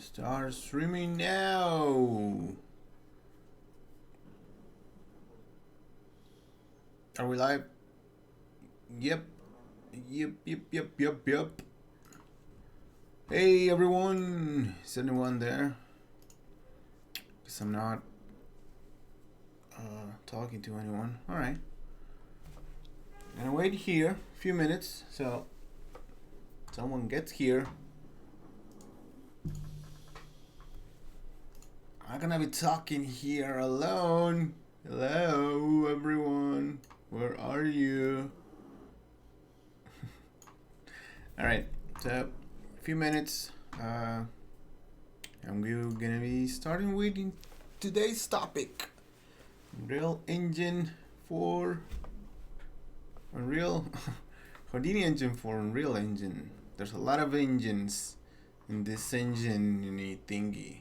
Start streaming now. Are we live? Yep. Yep. Hey everyone. Is anyone there? Because I'm not talking to anyone. Alright. Gonna wait here a few minutes so someone gets here. I'm gonna be talking here alone. Hello everyone. Where are you? Alright, so a few minutes. I'm gonna be starting with today's topic. Unreal Engine for Unreal Houdini Engine for Unreal Engine. There's a lot of engines in this engine thingy.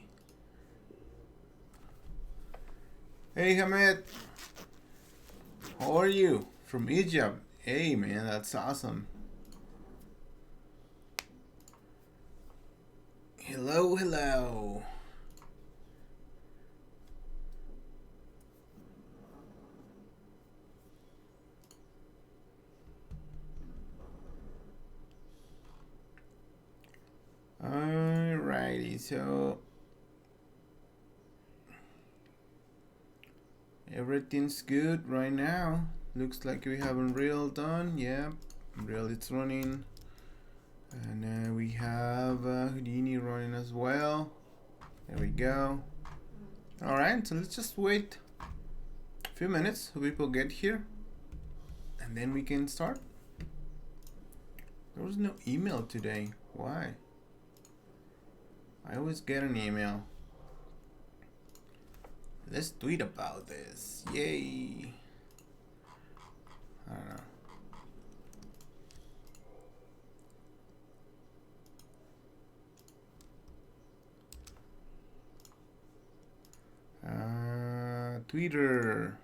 Hey Hamed, how are you? From Egypt. Hey man, that's awesome. Hello. Alrighty, so everything's good right now. Looks like we have Unreal done. Yeah, Unreal it's running. And we have Houdini running as well. There we go. Alright, so let's just wait a few minutes so people get here. And then we can start. There was no email today. Why? I always get an email. Let's tweet about this. Yay. I don't know. Twitter.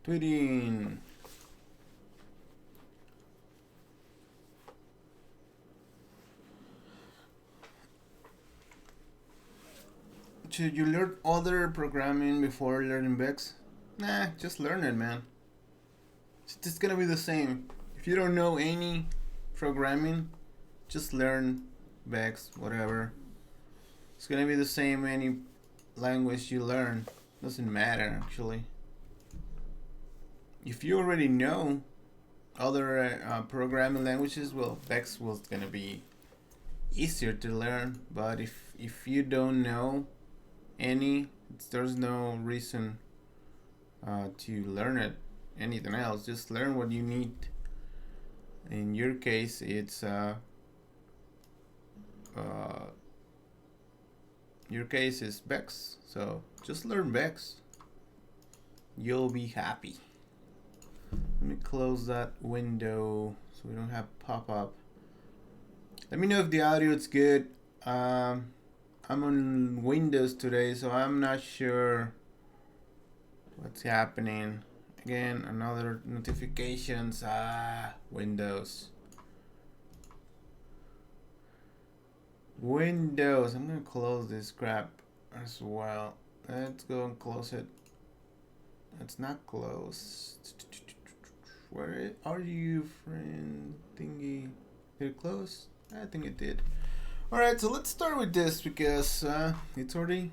Tweeting. Should you learn other programming before learning Vex? Nah, just learn it, man. It's just gonna be the same. If you don't know any programming, just learn Vex, whatever. It's gonna be the same any language you learn. Doesn't matter, actually. If you already know other programming languages, well, Vex was gonna be easier to learn. But if you don't know any, there's no reason to learn it. Anything else, just learn what you need. In your case, it's your case is Vex, so just learn Vex. You'll be happy. Let me close that window so we don't have pop-up. Let me know if the audio is good. I'm on Windows today, so I'm not sure what's happening. Again, another notifications. Windows. I'm gonna close this crap as well. Let's go and close it. It's not closed. Where are you, friend thingy? Did it close? I think it did. Alright, so let's start with this because it's already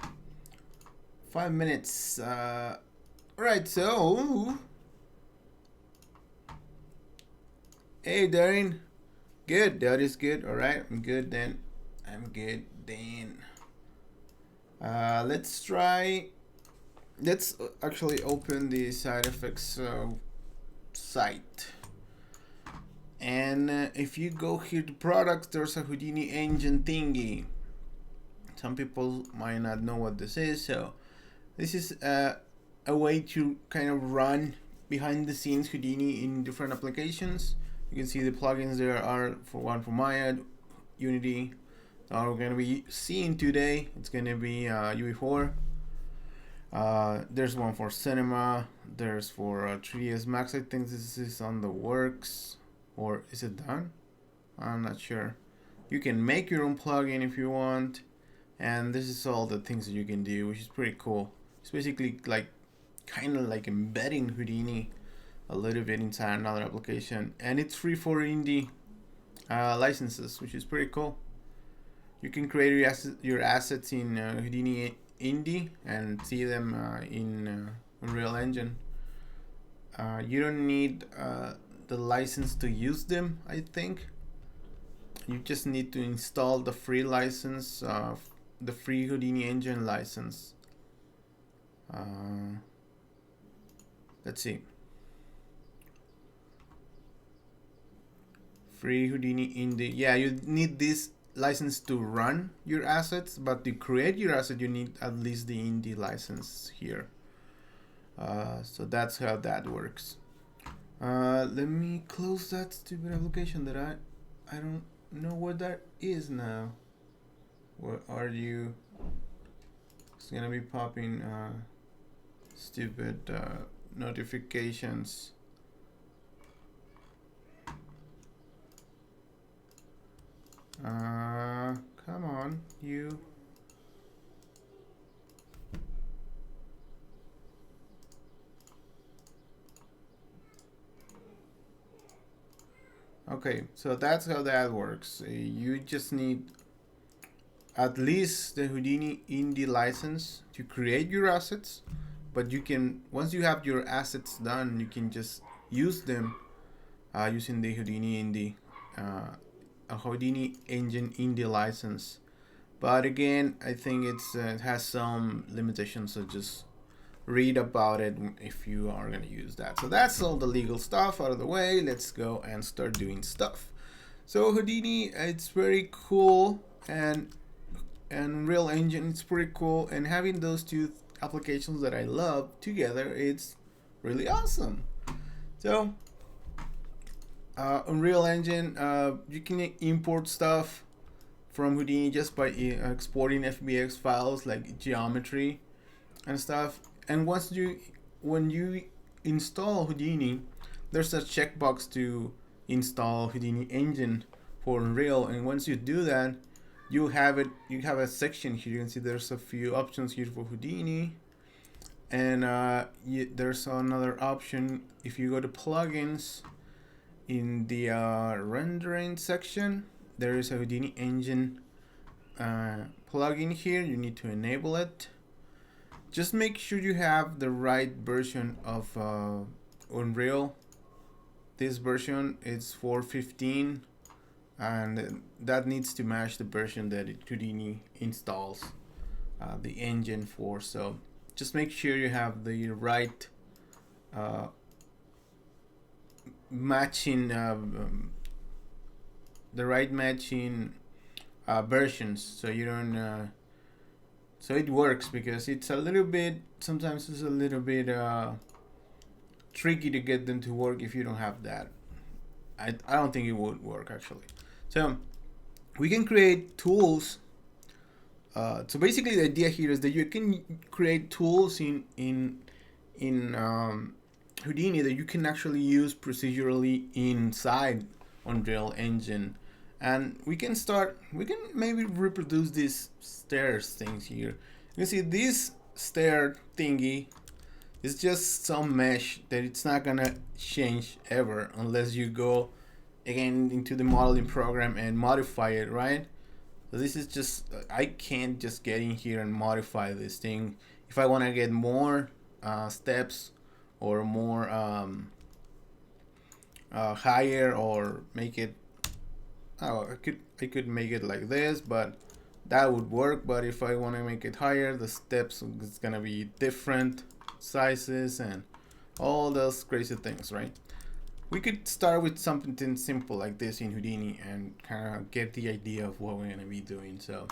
5 minutes. Alright, so hey Darren. Good, that is good. Alright, I'm good then. Let's try. Let's actually open the side effects site. And if you go here to products, there's a Houdini Engine thingy. Some people might not know what this is, so this is a way to kind of run behind the scenes Houdini in different applications. You can see the plugins there are for Maya, Unity. That we're going to be seeing today. It's going to be UE4. There's one for Cinema. There's for 3ds Max. I think this is on the works, or is it done? I'm not sure. You can make your own plugin if you want, and this is all the things that you can do, which is pretty cool. It's basically like kind of like embedding Houdini a little bit inside another application, and it's free for indie licenses, which is pretty cool. You can create your assets in Houdini Indie and see them in Unreal Engine. You don't need the license to use them, I think. You just need to install the free license, the free Houdini Engine license. Let's see. Free Houdini Indie. Yeah, you need this license to run your assets, but to create your asset you need at least the indie license here. So that's how that works. Let me close that stupid application that I don't know what that is now. Where are you? It's gonna be popping stupid notifications. Come on, you. Okay, so that's how that works. You just need at least the Houdini Indie license to create your assets, but you can, once you have your assets done, you can just use them using the Houdini Indie, a Houdini Engine Indie license. But again, I think it has some limitations, so just read about it if you are going to use that. So that's all the legal stuff out of the way. Let's go and start doing stuff. So Houdini, it's very cool, and Unreal Engine, it's pretty cool, and having those two applications that I love together, it's really awesome. So Unreal Engine, you can import stuff from Houdini just by exporting FBX files like geometry and stuff. And when you install Houdini, there's a checkbox to install Houdini Engine for Unreal, and once you do that, you have a section here. You can see there's a few options here for Houdini, and there's another option if you go to plugins. In the rendering section, there is a Houdini Engine plugin here. You need to enable it. Just make sure you have the right version of Unreal. This version is 4.15, and that needs to match the version that Houdini installs the engine for. So just make sure you have the right matching versions, so you don't so it works, because it's a little bit, sometimes it's a little bit tricky to get them to work if you don't have that. I don't think it would work actually. So we can create tools. So basically the idea here is that you can create tools in Houdini that you can actually use procedurally inside Unreal Engine. And we can maybe reproduce these stairs things here. You can see this stair thingy is just some mesh that it's not gonna change ever unless you go again into the modeling program and modify it, right? So this is just, I can't just get in here and modify this thing. If I want to get more steps or more higher, or make it, I could make it like this, but that would work. But if I want to make it higher, the steps is gonna be different sizes and all those crazy things, right? We could start with something simple like this in Houdini and kind of get the idea of what we're going to be doing. So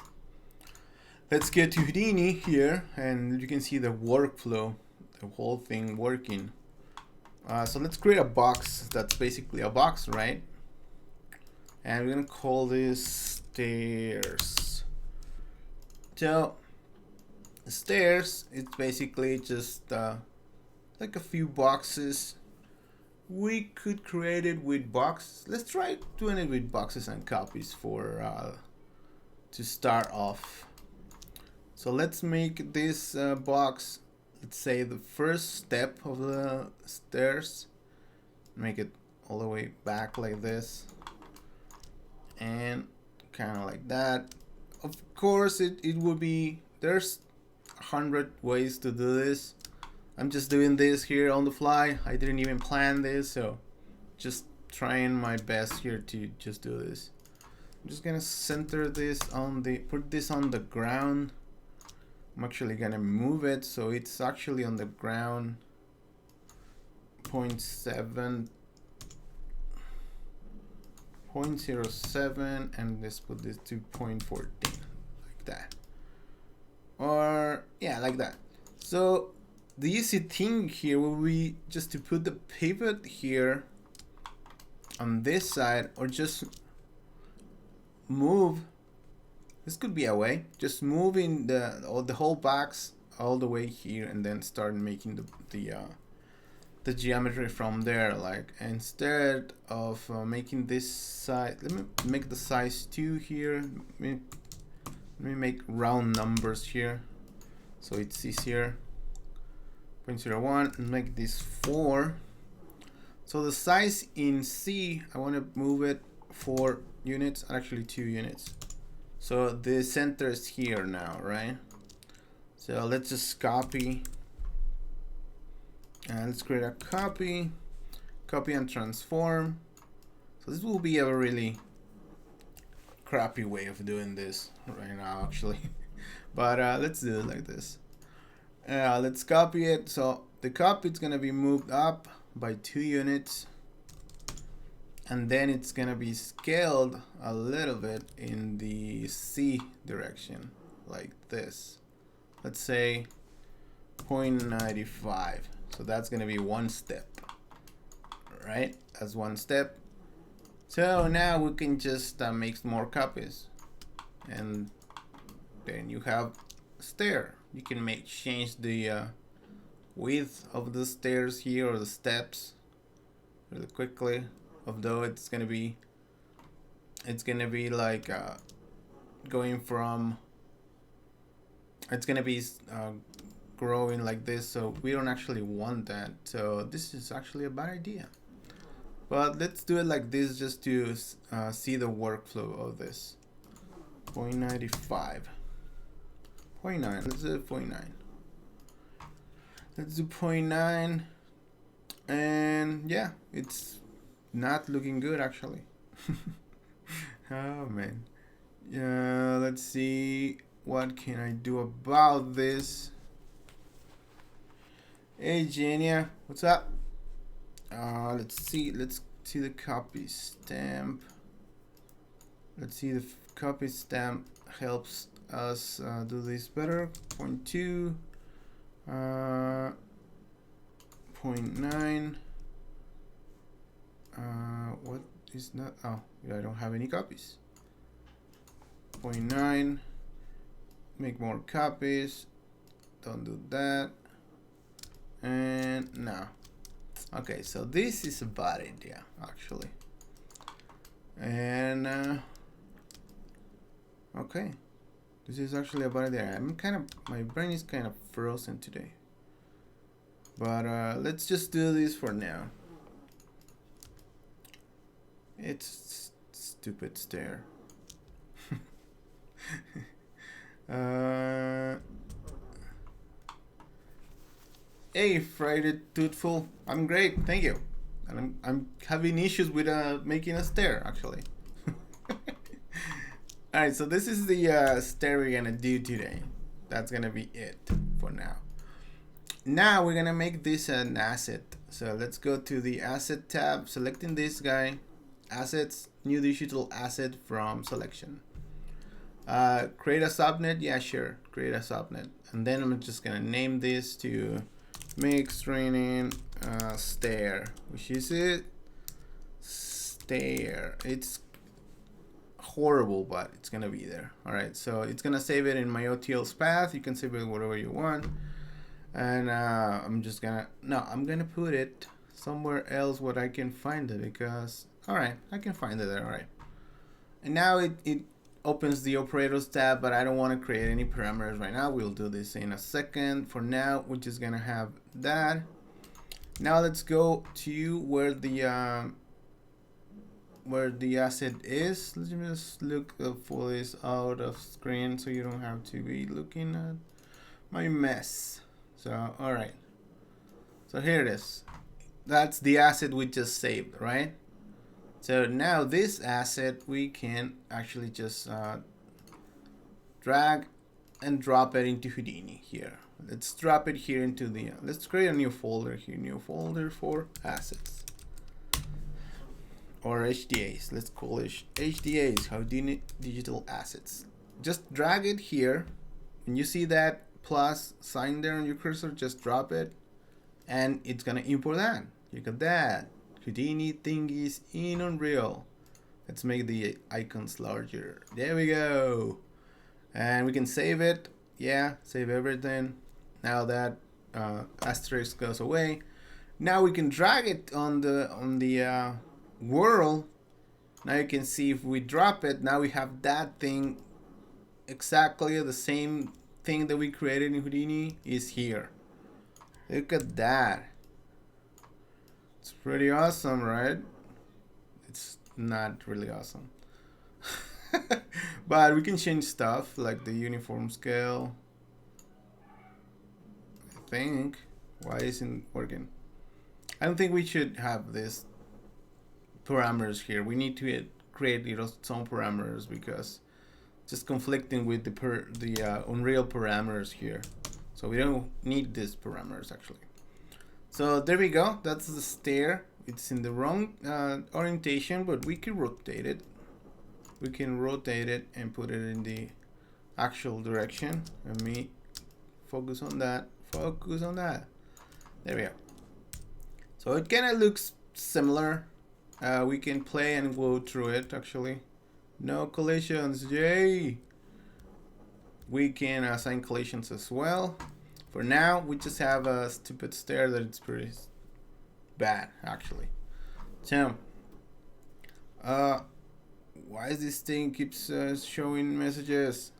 let's get to Houdini here, and you can see the workflow, the whole thing working. So let's create a box that's basically a box, right? And we're going to call this stairs. So stairs, it's basically just like a few boxes. We could create it with boxes. Let's try doing it with boxes and copies for to start off. So let's make this box, let's say the first step of the stairs. Make it all the way back like this, and kind of like that. Of course, it would be, there's 100 ways to do this. I'm just doing this here on the fly. I didn't even plan this, so just trying my best here to just do this. I'm just gonna center this on the, put this on the ground. I'm actually gonna move it so it's actually on the ground. 0.7, 0.07, and let's put this to 0.14, like that. Or yeah, like that. So the easy thing here will be just to put the pivot here on this side, or just move. This could be a way, just moving the whole box all the way here, and then start making the geometry from there. Like, instead of making this side, let me make the size 2 here. Let me make round numbers here so it's easier. 0.01, and make this 4. So the size in C, I want to move it 4 units, actually 2 units. So the center is here now, right? So let's just copy, and let's create a copy and transform. So this will be a really crappy way of doing this right now, actually. But let's do it like this. Let's copy it. So the copy is gonna be moved up by 2 units, and then it's gonna be scaled a little bit in the C direction, like this. Let's say 0.95. So that's gonna be 1 step, right? That's 1 step. So now we can just make more copies, and then you have a stair. You can change the width of the stairs here, or the steps, really quickly. Although it's gonna be like going from, it's gonna be growing like this, so we don't actually want that. So this is actually a bad idea. But let's do it like this just to see the workflow of this. 0.95. 0.9. Let's do 0.9. Let's do 0.9. And yeah, it's not looking good actually. Oh man. Yeah, let's see, what can I do about this? Hey Genia, what's up? Let's see the copy stamp. Let's see the copy stamp helps us do this better. 0.2, 0.9. What is not? Oh, I don't have any copies. 0.9. Make more copies. Don't do that. And now. Okay, so this is a bad idea actually. And okay, this is actually a bad idea. My brain is kind of frozen today. But let's just do this for now. It's stupid stair. Hey, Friday Toothful. I'm great, thank you. And I'm having issues with making a stair actually. Alright, so this is the stair we're gonna do today. That's gonna be it for now. Now we're gonna make this an asset. So let's go to the asset tab, selecting this guy, assets, new digital asset from selection. Create a subnet, yeah, sure, create a subnet. And then I'm just gonna name this to mix training stair, which is it, stair. It's horrible, but it's gonna be there. All right, so it's gonna save it in my OTL's path. You can save it whatever you want. And I'm gonna put it somewhere else where I can find it, because all right, I can find it there. All right, and now it opens the operators tab, but I don't want to create any parameters right now. We'll do this in a second. For now, we're just gonna have that. Now let's go to where the asset is. Let's just look for this out of screen so you don't have to be looking at my mess. So, all right. So here it is. That's the asset we just saved, right? So now this asset, we can actually just drag and drop it into Houdini here. Let's drop it here into the, let's create a new folder here, new folder for assets. Or HDAs, let's call it HDAs, Houdini Digital Assets. Just drag it here. When you see that plus sign there on your cursor, just drop it and it's gonna import that. Look at that, Houdini thingies in Unreal. Let's make the icons larger. There we go. And we can save it. Yeah, save everything. Now that asterisk goes away. Now we can drag it on the world. Now you can see if we drop it, now we have that thing, exactly the same thing that we created in Houdini is here. Look at that. It's pretty awesome, right? It's not really awesome. But we can change stuff like the uniform scale. I think. Why isn't it working? I don't think we should have this parameters here. We need to create some parameters because it's just conflicting with the Unreal parameters here. So we don't need these parameters actually. So there we go. That's the stair. It's in the wrong orientation, but we can rotate it. We can rotate it and put it in the actual direction. Let me focus on that. Focus on that. There we go. So it kind of looks similar. We can play and go through it actually. No collisions, yay! We can assign collisions as well. For now, we just have a stupid stair that it's pretty bad actually. So, why is this thing keeps showing messages?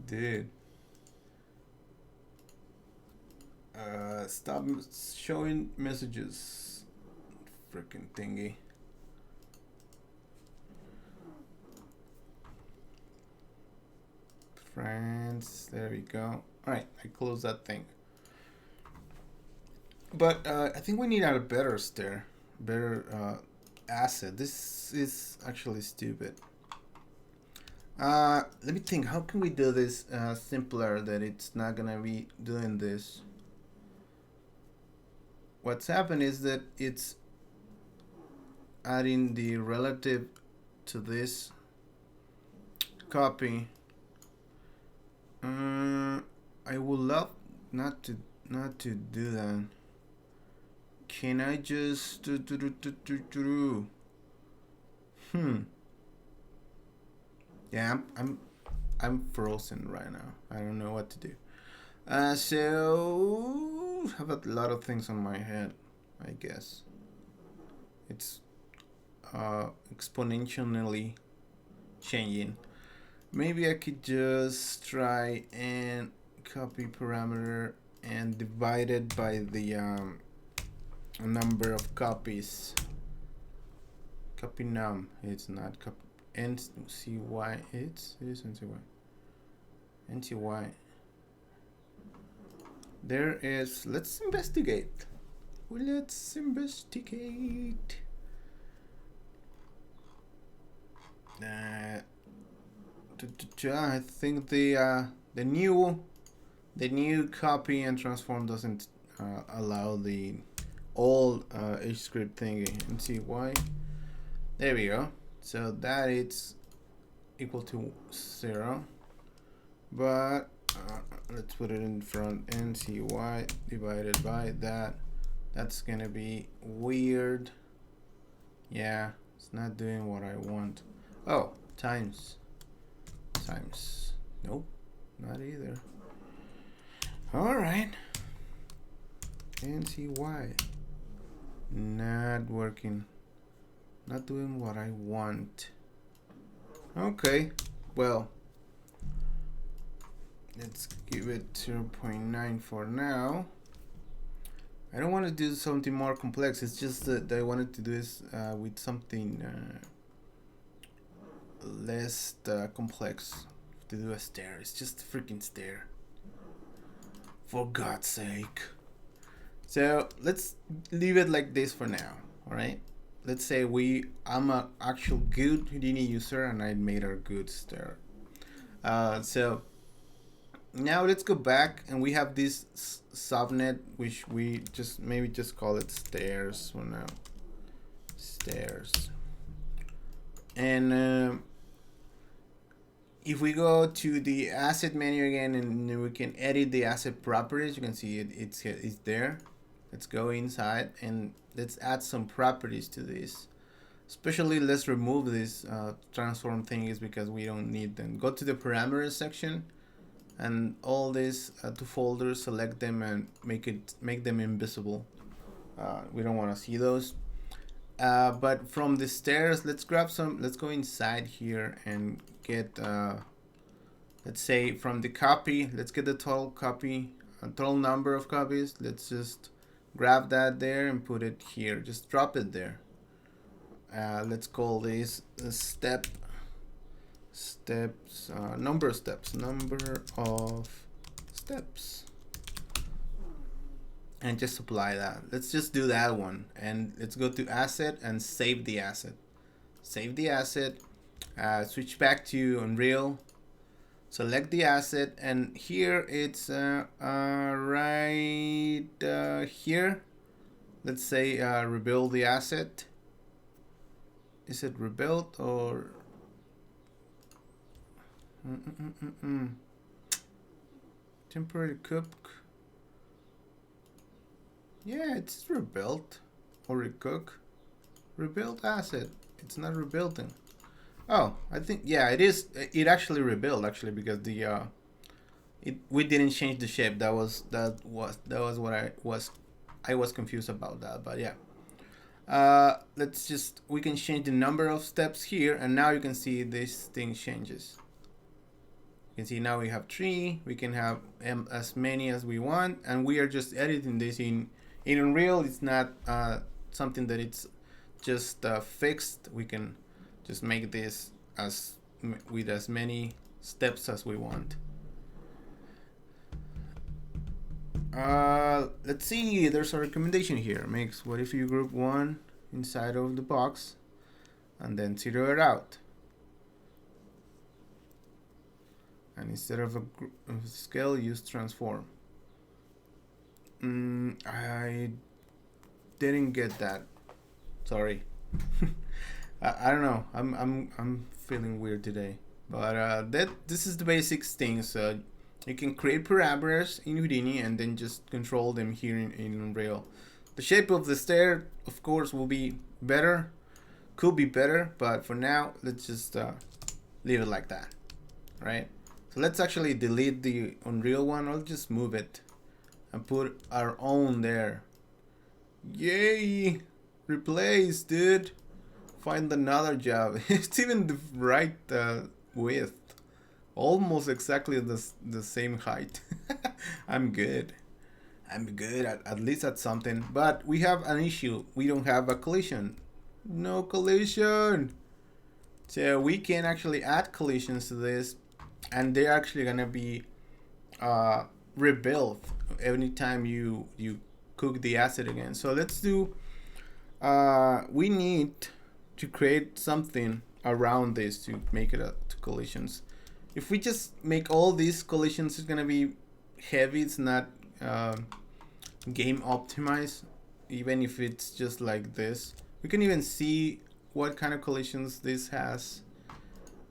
Dude. Stop showing messages. Freaking thingy. Friends, there we go. Alright, I close that thing. But I think we need a better stair. Better asset. This is actually stupid. Let me think. How can we do this simpler that it's not gonna be doing this? What's happened is that it's adding the relative to this copy. I would love not to do that. Can I just Yeah, I'm frozen right now. I don't know what to do. So I have a lot of things on my head, I guess. It's exponentially changing. Maybe I could just try and copy parameter and divide it by the number of copies. Copy num. It's not copy. NCY. It is NCY. NCY. There is. Let's investigate. Well, let's investigate. I think the new copy and transform doesn't allow the old H script thingy, and see why. There we go. So that it's equal to 0, but let's put it in front, and see why divided by that. That's gonna be weird. Yeah, it's not doing what I want. Oh, times. Nope, not either. All right, and see why. Not working. Not doing what I want. Okay, well, let's give it 0.9 for now. I don't want to do something more complex. It's just that I wanted to do this with something less complex. To do a stair. It's just a freaking stair. For God's sake. So let's leave it like this for now. All right. Let's say I'm an actual good Houdini user and I made a good stair. So now let's go back, and we have this subnet, which we maybe just call it stairs for now. Stairs. And if we go to the asset menu again, and we can edit the asset properties, you can see it's there. Let's go inside and let's add some properties to this. Especially, let's remove this transform thingies because we don't need them. Go to the parameters section, and all these two folders, select them and make them invisible. We don't want to see those. But from the stairs, let's go inside here and get let's say from the copy, let's get the total number of copies. Let's just grab that there and put it here. Just drop it there. Let's call this number of steps, and just apply that. Let's just do that one, and let's go to asset and save the asset. Switch back to Unreal, select the asset, and here it's right here. Let's say rebuild the asset. Is it rebuilt or temporary cook? Yeah, it's rebuilt or recook. Rebuild asset. It's not rebuilding. Oh, I think yeah, it is. It actually rebuilt because the we didn't change the shape. That was what I was confused about that. But yeah. We can change the number of steps here, and now you can see this thing changes. You can see now we have 3. We can have as many as we want, and we are just editing this in Unreal. It's not something that it's just fixed. We can just make this with as many steps as we want. Let's see, there's a recommendation here. Makes what if you group 1 inside of the box and then 0 it out, and instead of a scale, use transform. I didn't get that, sorry. I don't know, I'm feeling weird today, but this is the basics things. You can create parameters in Houdini and then just control them here in Unreal. The shape of the stair, of course, will be better, could be better, but for now, let's just leave it like that, right? So let's actually delete the Unreal one. I'll just move it and put our own there. Yay! Replace, dude. Find another job. It's even the right width. Almost exactly the same height. I'm good at least at something, but we have an issue. We don't have a collision. No collision. So we can actually add collisions to this, and they're actually gonna be rebuilt anytime you cook the asset again. So let's do we need to create something around this to make it to collisions. if we just make all these collisions, it's gonna be heavy. It's not game optimized. Even if it's just like this, we can even see what kind of collisions this has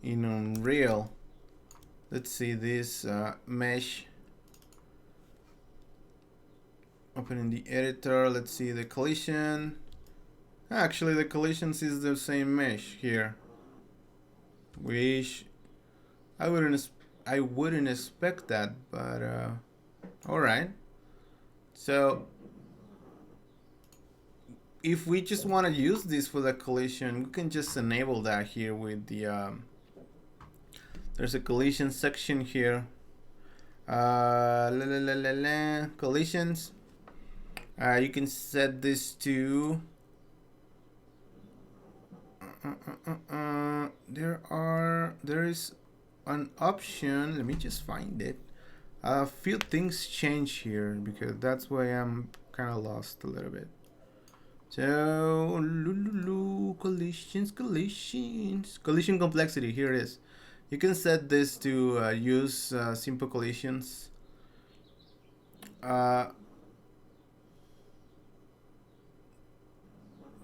in Unreal. Let's see this mesh. Opening the editor, let's see the collision. Actually, the collisions is the same mesh here, which I wouldn't expect that, but all right. So if we just want to use this for the collision, we can just enable that here with the there's a collision section here. Collisions. You can set this to there is an option. Let me just find it. A few things change here because that's why I'm kind of lost a little bit. So collision complexity, here it is. You can set this to use simple collisions.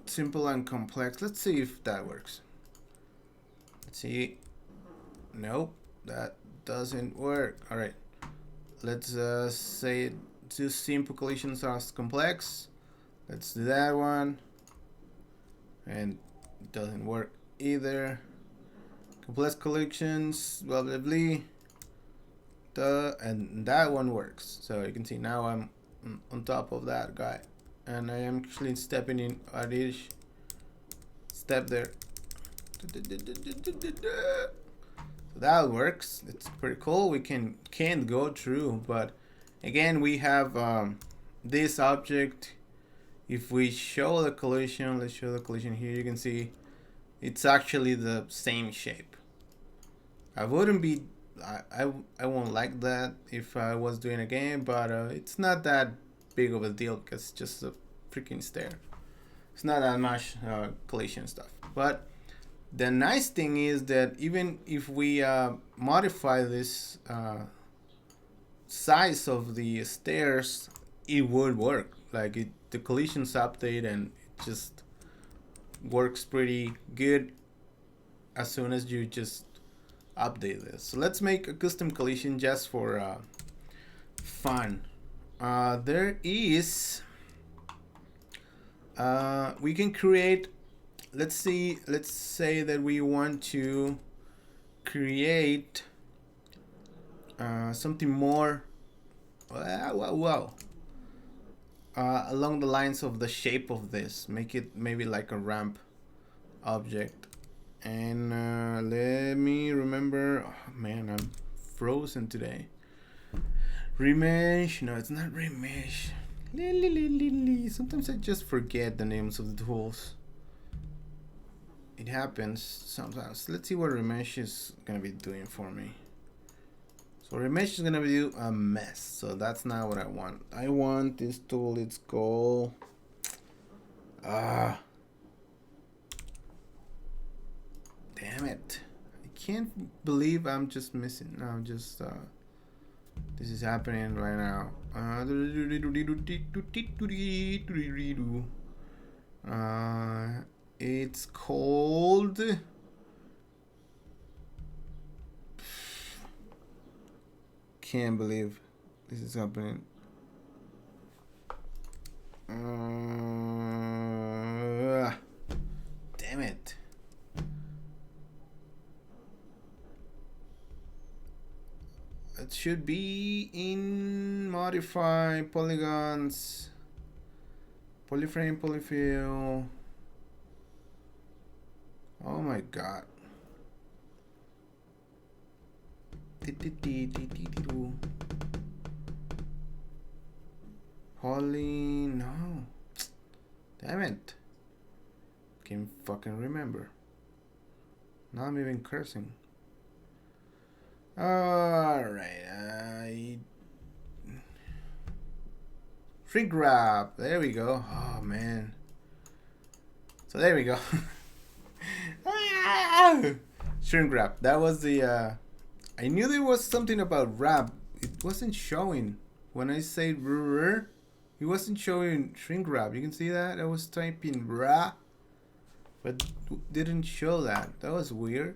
Simple and complex. Let's see if that works. Let's see. Nope, that doesn't work. All right, let's say do simple collisions as complex. Let's do that one, and it doesn't work either. Complex collisions, blah blah blah. And that one works. So you can see now I'm on top of that guy, and I am actually stepping in at each step there. So that works. It's pretty cool. We can't go through, but again we have this object. If we show the collision, let's show the collision here. You can see it's actually the same shape. I wouldn't be. I won't like that if I was doing a game, but it's not that big of a deal because it's just a freaking stair. It's not that much collision stuff. But the nice thing is that even if we modify this size of the stairs, it would work. Like the collisions update and it just works pretty good as soon as you just update this. So let's make a custom collision just for fun. There is we can create, let's say that we want to create something more along the lines of the shape of this. Make it maybe like a ramp object. And let me remember. Oh man, I'm frozen today. Remesh. No, it's not remesh. Sometimes I just forget the names of the tools. It happens sometimes. Let's see what remesh is gonna be doing for me. So remesh is gonna do a mess. So that's not what I want. I want this tool. It's called damn it. I can't believe I'm just missing. I'm just this is happening right now. It's called can't believe this is happening. Damn it. It should be in modify polygons, polyframe, polyfill. Oh my god. Poly, no. Damn it. Can't fucking remember. Now I'm even cursing. Alright, shrink wrap. There we go. Oh man. So there we go. Shrink wrap. That was the I knew there was something about wrap. It wasn't showing. When I say it wasn't showing shrink wrap. You can see that? I was typing wrap, but didn't show that. That was weird.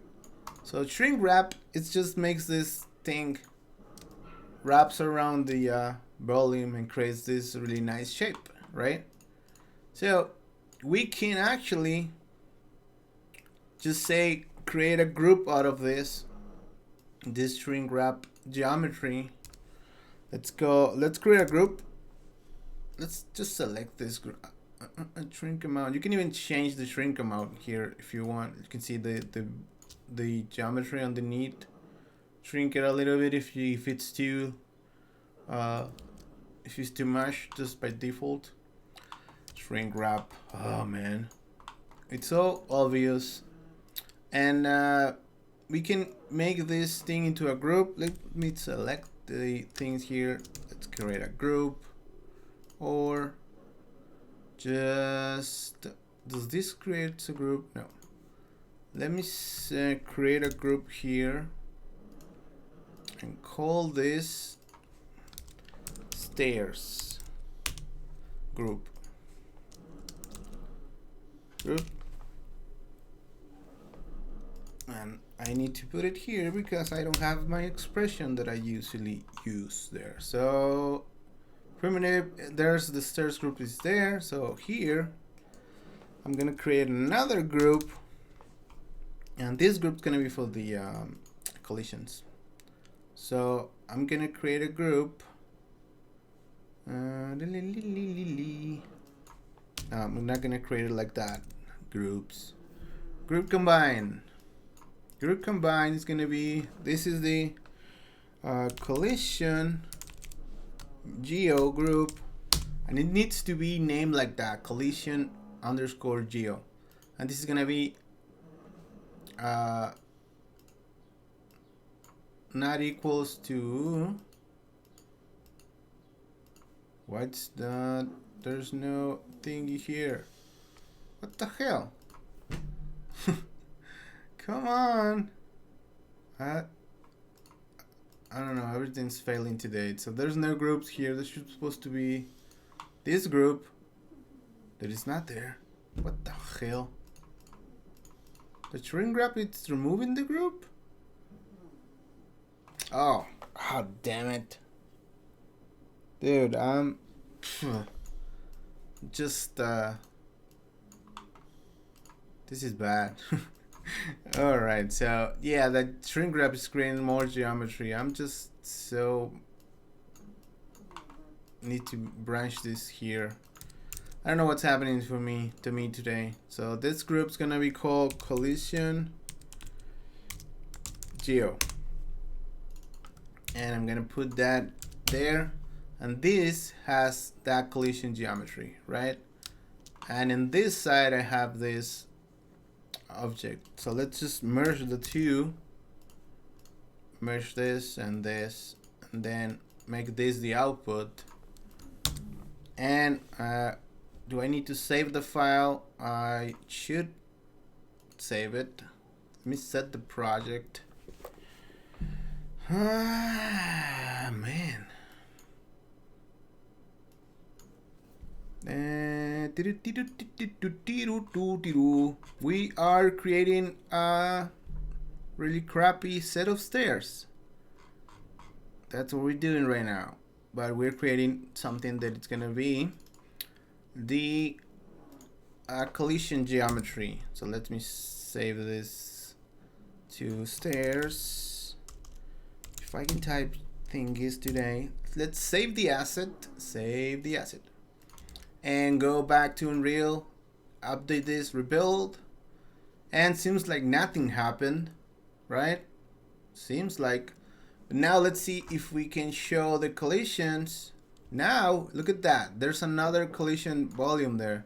So shrink wrap, it just makes this thing wraps around the volume and creates this really nice shape, right? So we can actually just say create a group out of this shrink wrap geometry. Let's create a group. Let's just select this group. Shrink amount. You can even change the shrink amount here if you want. You can see the geometry underneath. Shrink it a little bit if it's too much, just by default. Shrink wrap. Oh man, it's so obvious. And we can make this thing into a group. Let me select the things here. Let's create a group, or just, does this create a group? No. Let me create a group here and call this stairs group. And I need to put it here because I don't have my expression that I usually use there. So primitive, there's the stairs group is there. So here I'm gonna create another group, and this group's gonna be for the collisions. So I'm gonna create a group. I'm not gonna create it like that. Groups. Group combine. Group combine is gonna be, this is the collision geo group, and it needs to be named like that, collision underscore geo, and this is gonna be not equals to, what's that? There's no thingy here. What the hell? Come on. I don't know, everything's failing today. So there's no groups here. This should supposed to be this group that is not there. What the hell? The shrink wrap, it's removing the group? Oh damn it. Dude, I'm just this is bad. All right, so yeah, that shrink wrap is creating more geometry. I'm just so need to branch this here. I don't know what's happening to me today. So this group's gonna be called collision geo, and I'm gonna put that there, and this has that collision geometry, right? And in this side I have this object. So let's just merge the two, merge this, and then make this the output. And do I need to save the file? I should save it. Let me set the project. Man. We are creating a really crappy set of stairs. That's what we're doing right now. But we're creating something that it's gonna be the collision geometry. So let me save this to stairs. If I can type thingies today. Let's save the asset. Save the asset. And go back to Unreal, update this, rebuild, and seems like nothing happened, right? Seems like. But now let's see if we can show the collisions. Now look at that, there's another collision volume there.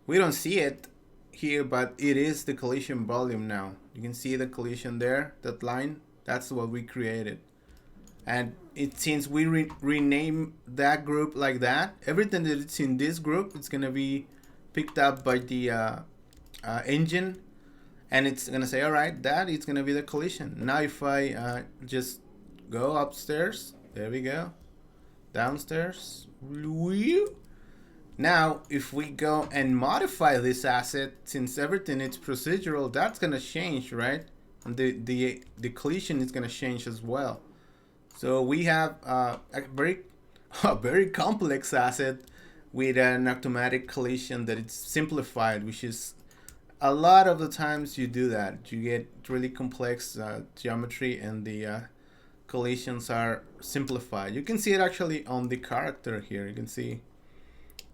We don't see it here, but it is the collision volume now. You can see the collision there, that line. That's what we created. And since we rename that group like that, everything that it's in this group, it's gonna be picked up by the engine, and it's gonna say, all right, that is gonna be the collision. Now if I just go upstairs, there we go, downstairs. Now if we go and modify this asset, since everything is procedural, that's gonna change, right? And the collision is gonna change as well. So we have a very complex asset with an automatic collision that it's simplified, which is a lot of the times you do that. You get really complex geometry and the collisions are simplified. You can see it actually on the character here. You can see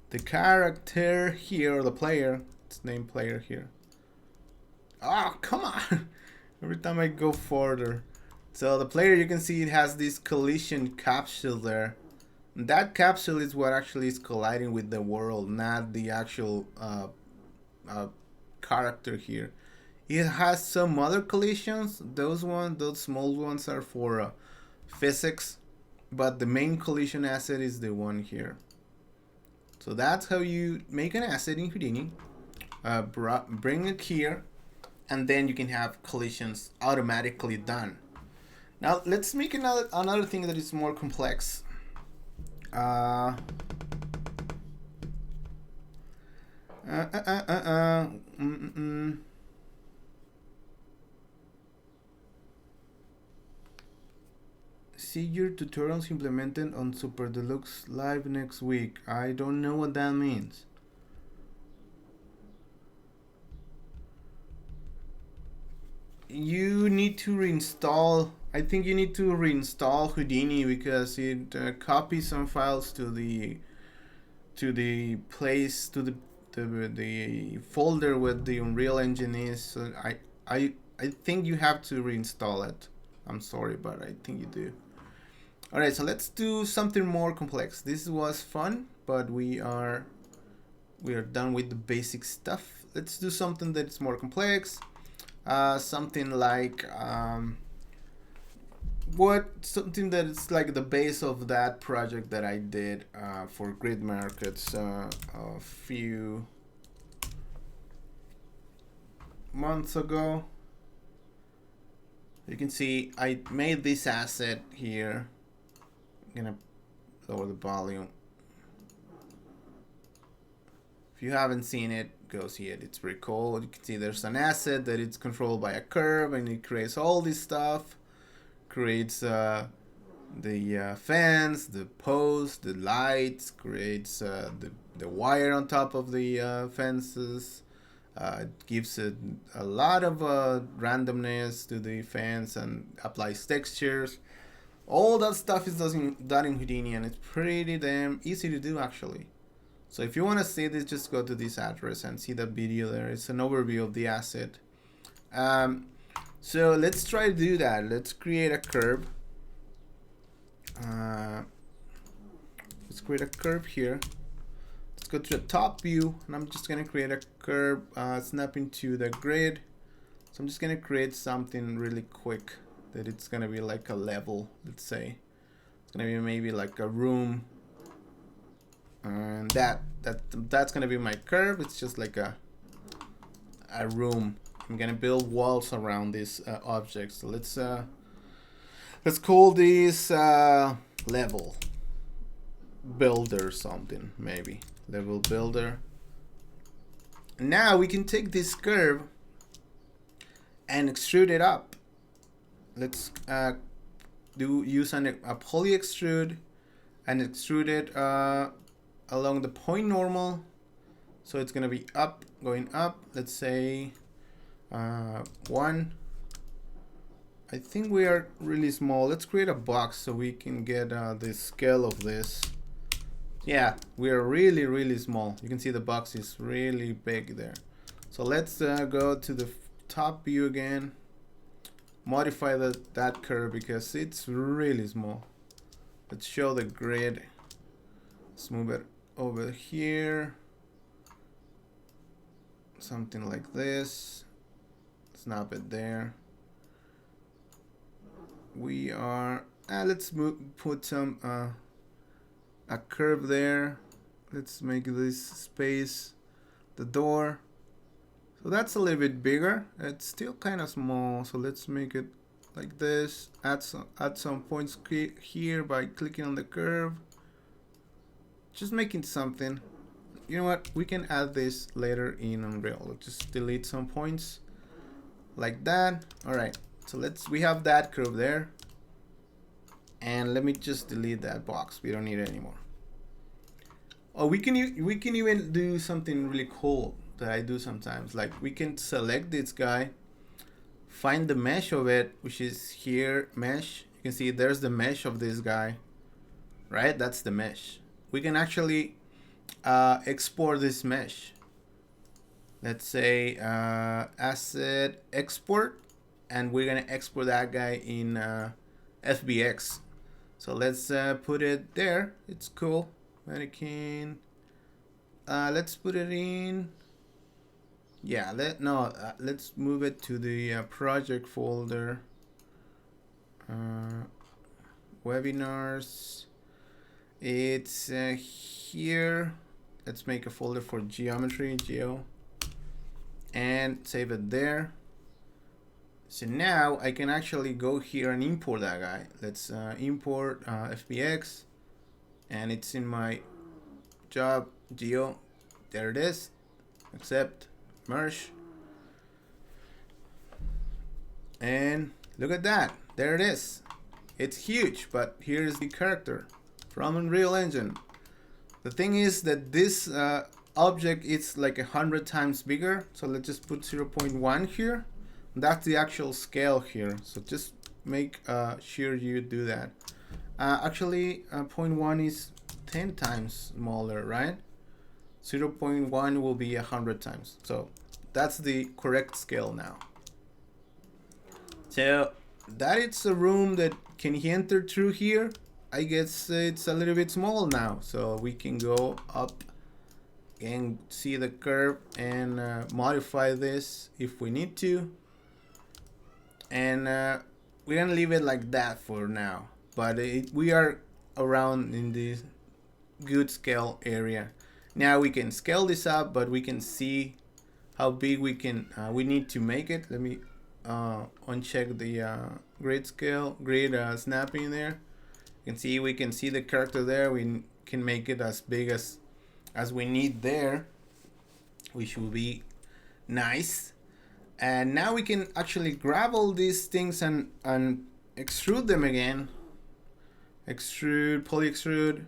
the character here, the player. It's named player here. Oh, come on. Every time I go further. So the player, you can see it has this collision capsule there. And that capsule is what actually is colliding with the world, not the actual character here. It has some other collisions. Those small ones are for physics, but the main collision asset is the one here. So that's how you make an asset in Houdini. Bring it here, and then you can have collisions automatically done. Now let's make another thing that is more complex. See your tutorials implemented on Super Deluxe Live next week. I don't know what that means. You need to reinstall. I think you need to reinstall Houdini because it copies some files to the place to the folder where the Unreal Engine is. So I think you have to reinstall it. I'm sorry, but I think you do. All right, so let's do something more complex. This was fun, but we are done with the basic stuff. Let's do something that's more complex. Something like something that is like the base of that project that I did for grid markets a few months ago. You can see I made this asset here. I'm gonna lower the volume. If you haven't seen it, go see it. It's pretty cool. You can see there's an asset that it's controlled by a curve, and it creates all this stuff. Creates the fence, the post, the lights. Creates the wire on top of the fences. It gives it a lot of randomness to the fence and applies textures. All that stuff is done in Houdini, and it's pretty damn easy to do actually. So if you want to see this, just go to this address and see the video there. It's an overview of the asset. So let's try to do that. Let's create a curve. Let's create a curve here. Let's go to the top view, and I'm just going to create a curve, snap into the grid. So I'm just going to create something really quick that it's going to be like a level, let's say. It's going to be maybe like a room. And that's gonna be my curve. It's just like a room. I'm gonna build walls around this object. So let's call this level builder something, maybe level builder. Now we can take this curve and extrude it up. Let's use a poly extrude and extrude it along the point normal. So it's gonna be up, going up. Let's say 1. I think we are really small. Let's create a box so we can get the scale of this. Yeah, we are really small. You can see the box is really big there. So let's go to the top view again. Modify that curve because it's really small. Let's show the grid. Let's move it over here. Something like this. Snap it there. We are let's put some a curve there. Let's make this space the door. So that's a little bit bigger. It's still kind of small, so let's make it like this. Add some points here by clicking on the curve. Just making something. You know what? We can add this later in Unreal. Let's just delete some points like that. All right. So we have that curve there. And let me just delete that box. We don't need it anymore. Oh, we can even do something really cool that I do sometimes. Like we can select this guy, find the mesh of it, which is here, mesh. You can see there's the mesh of this guy, right? That's the mesh. We can actually export this mesh. Let's say asset export, and we're gonna export that guy in FBX. So let's put it there. It's cool. Mannequin. Let's put it in. Yeah. Let's move it to the project folder. Webinars. It's here. Let's make a folder for geometry, geo, and save it there. So now I can actually go here and import that guy. Let's import FBX, and it's in my job geo. There it is. Accept, merge, and look at that. There it is. It's huge, but here's the character from Unreal Engine. The thing is that this object is like 100 times bigger. So let's just put 0.1 here. That's the actual scale here. So just make sure you do that. Actually, 0.1 is 10 times smaller, right? 0.1 will be 100 times. So that's the correct scale now. So that it's a room that can he enter through here. I guess it's a little bit small now. So we can go up and see the curve and modify this if we need to. And we're gonna leave it like that for now, but we are around in this good scale area. Now we can scale this up, but we can see how big we need to make it. Let me uncheck the grid scale, snapping there. You can see the character there. We can make it as big as we need there, which will be nice. And now we can actually grab all these things and extrude them again. Extrude, poly-extrude.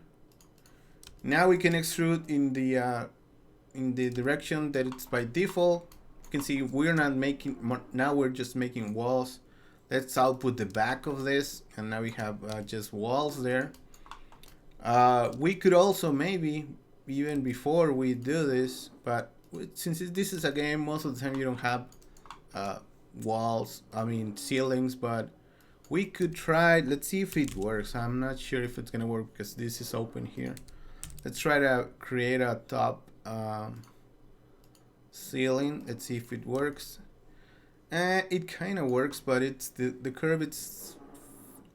Now we can extrude in the direction that it's by default. You can see we're not making, now we're just making walls. Let's output the back of this, and now we have just walls there. We could also maybe, even before we do this, but since this is a game, most of the time you don't have walls, ceilings, but we could try. Let's see if it works. I'm not sure if it's gonna work because this is open here. Let's try to create a top ceiling. Let's see if it works. It kind of works, but it's the curve, it's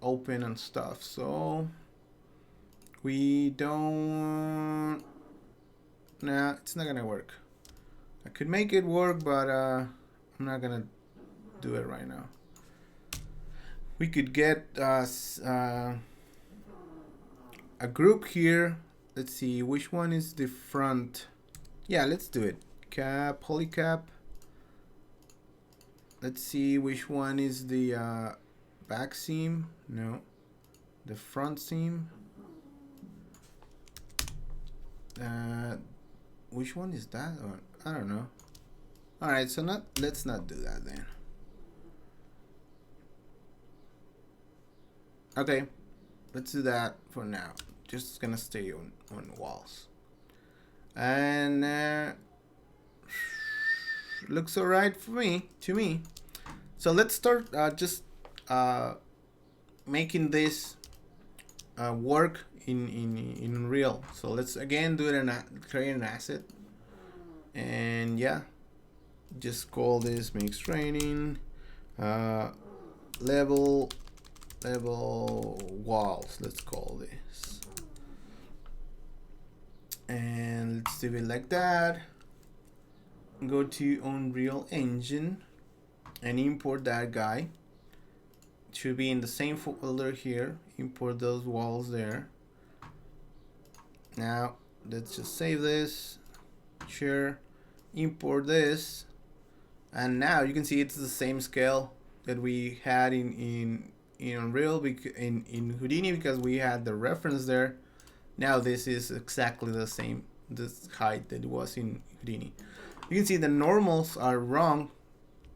open and stuff, so we don't. Nah, it's not gonna work. I could make it work, but I'm not gonna do it right now. We could get a group here. Let's see which one is the front. Yeah, let's do it. Cap, polycap. Let's see which one is the back seam. No, the front seam. Which one is that? Or, I don't know. All right, so let's not do that then. Okay, let's do that for now. Just gonna stay on walls. And looks alright to me. So let's start just making this work in Unreal. So let's again do it and create an asset. And yeah, just call this mix training level walls. Let's call this, and let's do it like that. go to Unreal Engine and import that guy. It should be in the same folder here. Import those walls there. Now let's just save this, share, import this, and now you can see it's the same scale that we had in Unreal, in Houdini, because we had the reference there. Now this is exactly the same, this height that it was in Houdini. You can see the normals are wrong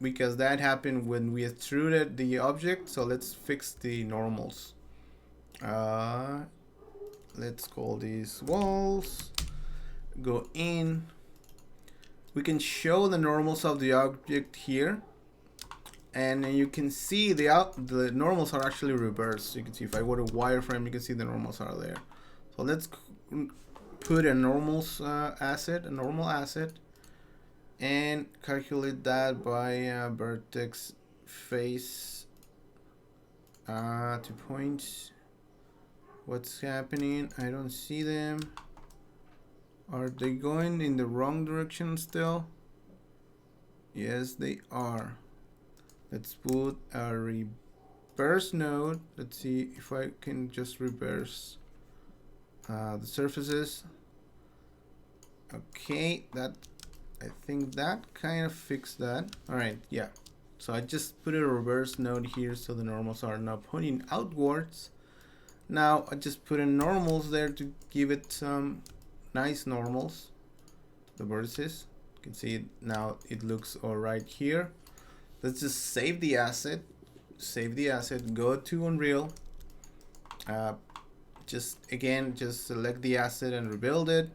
because that happened when we extruded the object. So let's fix the normals. Let's call these walls. Go in. We can show the normals of the object here, and you can see the normals are actually reversed. You can see if I go to wireframe, you can see the normals are there. So let's put a normals asset, a normal asset, and calculate that by vertex face 2 points. What's happening? I don't see them. Are they going in the wrong direction still? Yes, they are. Let's put a reverse node. Let's see if I can just reverse the surfaces. Okay, that, I think that kind of fixed that. All right, yeah. So I just put a reverse node here so the normals are now pointing outwards. Now I just put in normals there to give it some nice normals, the vertices. You can see it now, it looks all right here. Let's just save the asset, go to Unreal. Just select the asset and rebuild it.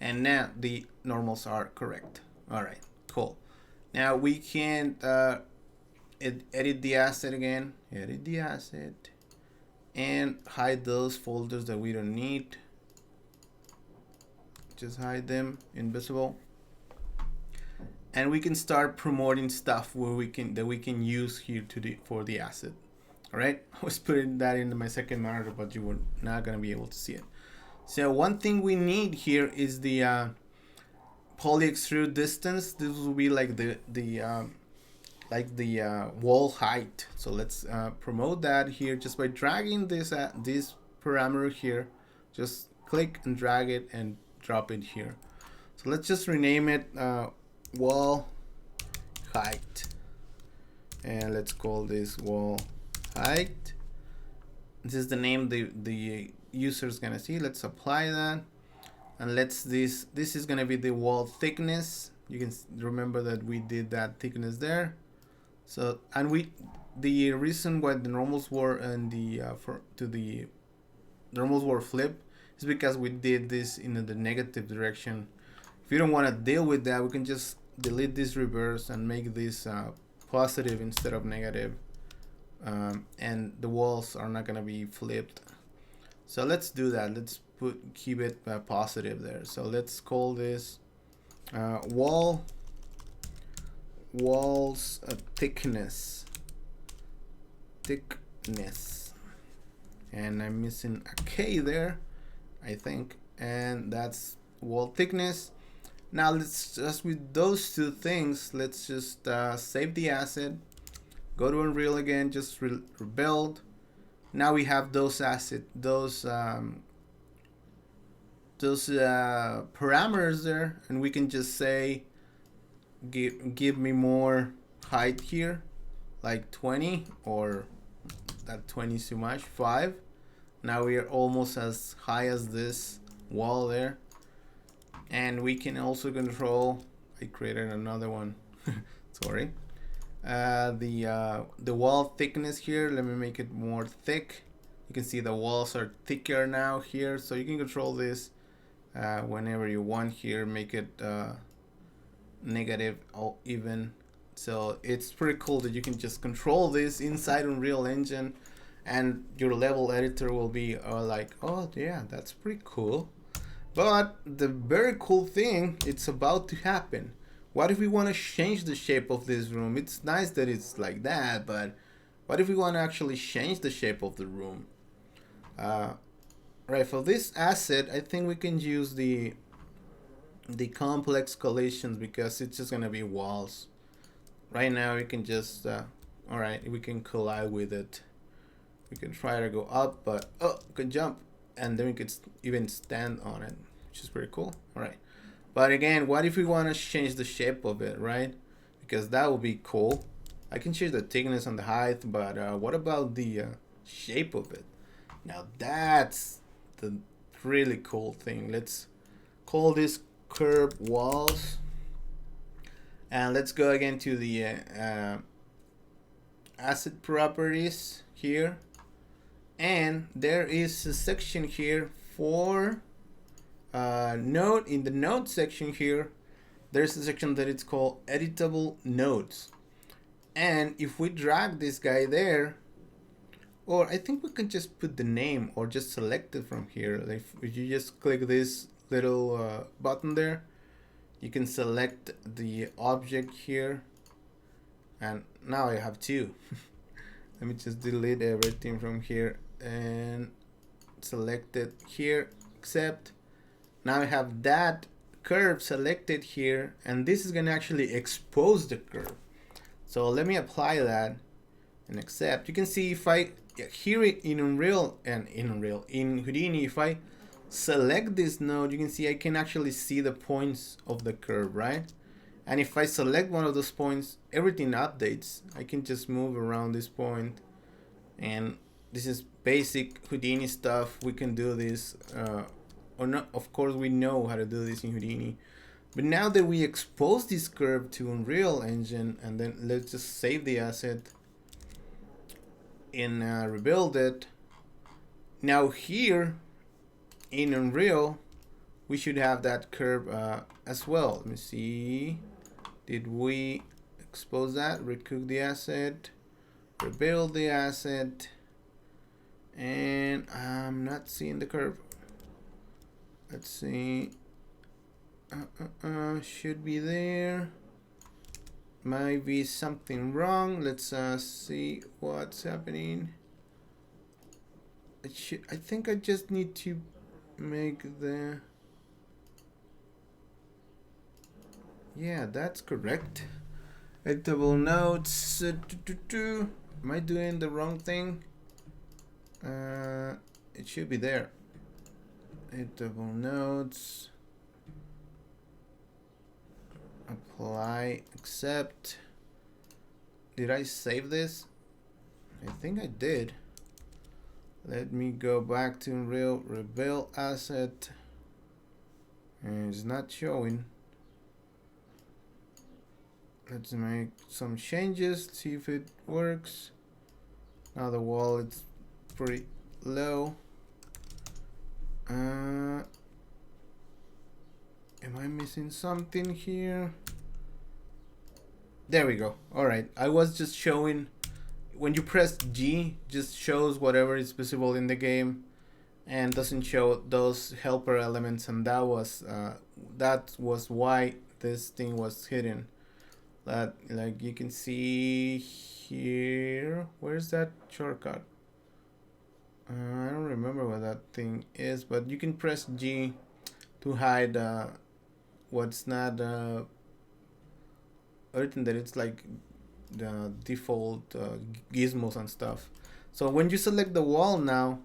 And now the normals are correct. All right, cool. Now we can edit the asset again, edit the asset, and hide those folders that we don't need. Just hide them, invisible. And we can start promoting stuff where that we can use here for the asset. All right, I was putting that into my second monitor, but you were not gonna be able to see it. So one thing we need here is the poly extrude distance. This will be like the wall height. So let's promote that here just by dragging this parameter here. Just click and drag it and drop it here. So let's just rename it wall height, and let's call this wall height. This is the name the user is gonna see. Let's apply that, and this is gonna be the wall thickness. You can remember that we did that thickness there. So, and the reason why the normals were and the normals were flipped is because we did this in the negative direction. If you don't want to deal with that, we can just delete this reverse and make this positive instead of negative, and the walls are not going to be flipped. So let's do that. Let's keep it positive there. So let's call this walls thickness, and I'm missing a K there, I think, and that's wall thickness. Now let's just, with those two things, let's just save the asset, go to Unreal again, just rebuild. Now we have those parameters there, and we can just say give me more height here, like 20, or that 20 is too much, 5. Now we are almost as high as this wall there. And we can also control, I created another one, sorry, the wall thickness here. Let me make it more thick. You can see the walls are thicker now here, so you can control this whenever you want here. Make it negative or even. So it's pretty cool that you can just control this inside Unreal Engine, and your level editor will be like, oh yeah, that's pretty cool. But the very cool thing, it's about to happen. What if we want to change the shape of this room? It's nice that it's like that, but what if we want to actually change the shape of the room? Right, for this asset, I think we can use the the complex collisions because it's just gonna be walls. Right now we can just all right, we can collide with it. We can try to go up, but oh, we can jump, and then we could even stand on it, which is pretty cool. All right, but again, what if we want to change the shape of it, right? Because that would be cool. I can change the thickness and the height, but what about the shape of it? Now that's the really cool thing. Let's call this curve walls, and let's go again to the asset properties here, and there is a section here for node. In the node section here, there's a section that it's called editable nodes, and if we drag this guy there, or I think we can just put the name or just select it from here. Like if you just click this little button there, you can select the object here, and now I have two. Let me just delete everything from here and select it here, except now I have that curve selected here, and this is going to actually expose the curve. So let me apply that and accept. You can see if I here in Unreal and in Houdini, if I select this node, you can see I can actually see the points of the curve, right? And if I select one of those points, everything updates. I can just move around this point, and this is basic Houdini stuff. We can do this, or not. Of course, we know how to do this in Houdini. But now that we expose this curve to Unreal Engine, and then let's just save the asset and rebuild it. Now here in Unreal, we should have that curve as well. Let me see. Did we expose that? Recook the asset, rebuild the asset, and I'm not seeing the curve. Let's see. Should be there. Might be something wrong. Let's see what's happening. It should. I think I just need to make the. Yeah, that's correct. Editable nodes. Am I doing the wrong thing? It should be there. Editable nodes. Apply, accept. Did I save this? I think I did. Let me go back to Unreal, rebuild asset. And it's not showing. Let's make some changes, see if it works. Now the wall is pretty low. Am I missing something here? There we go. All right, I was just showing when you press G, just shows whatever is visible in the game and doesn't show those helper elements, and that was why this thing was hidden. That, like you can see here, where's that shortcut? I don't remember what that thing is, but you can press G to hide what's not everything that it's like the default gizmos and stuff. So when you select the wall now,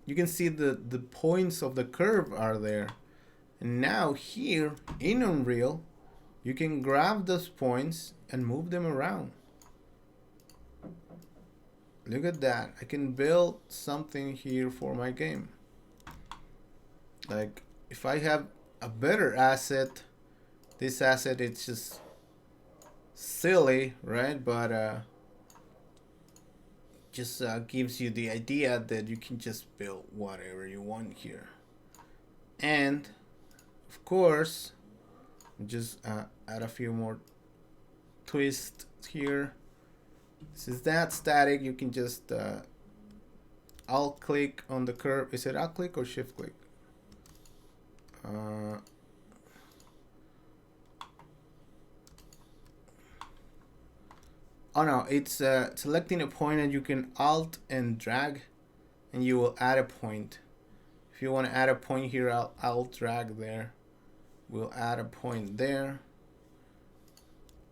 you can see the points of the curve are there. And now here in Unreal, you can grab those points and move them around. Look at that. I can build something here for my game. Like if I have a better asset, this asset, it's just silly, right? But just gives you the idea that you can just build whatever you want here. And of course, just add a few more twists here. This is that static. You can just alt click on the curve. Is it alt click or shift click? Oh no, it's selecting a point, and you can alt and drag, and you will add a point. If you want to add a point here, I'll alt drag there. we'll add a point there.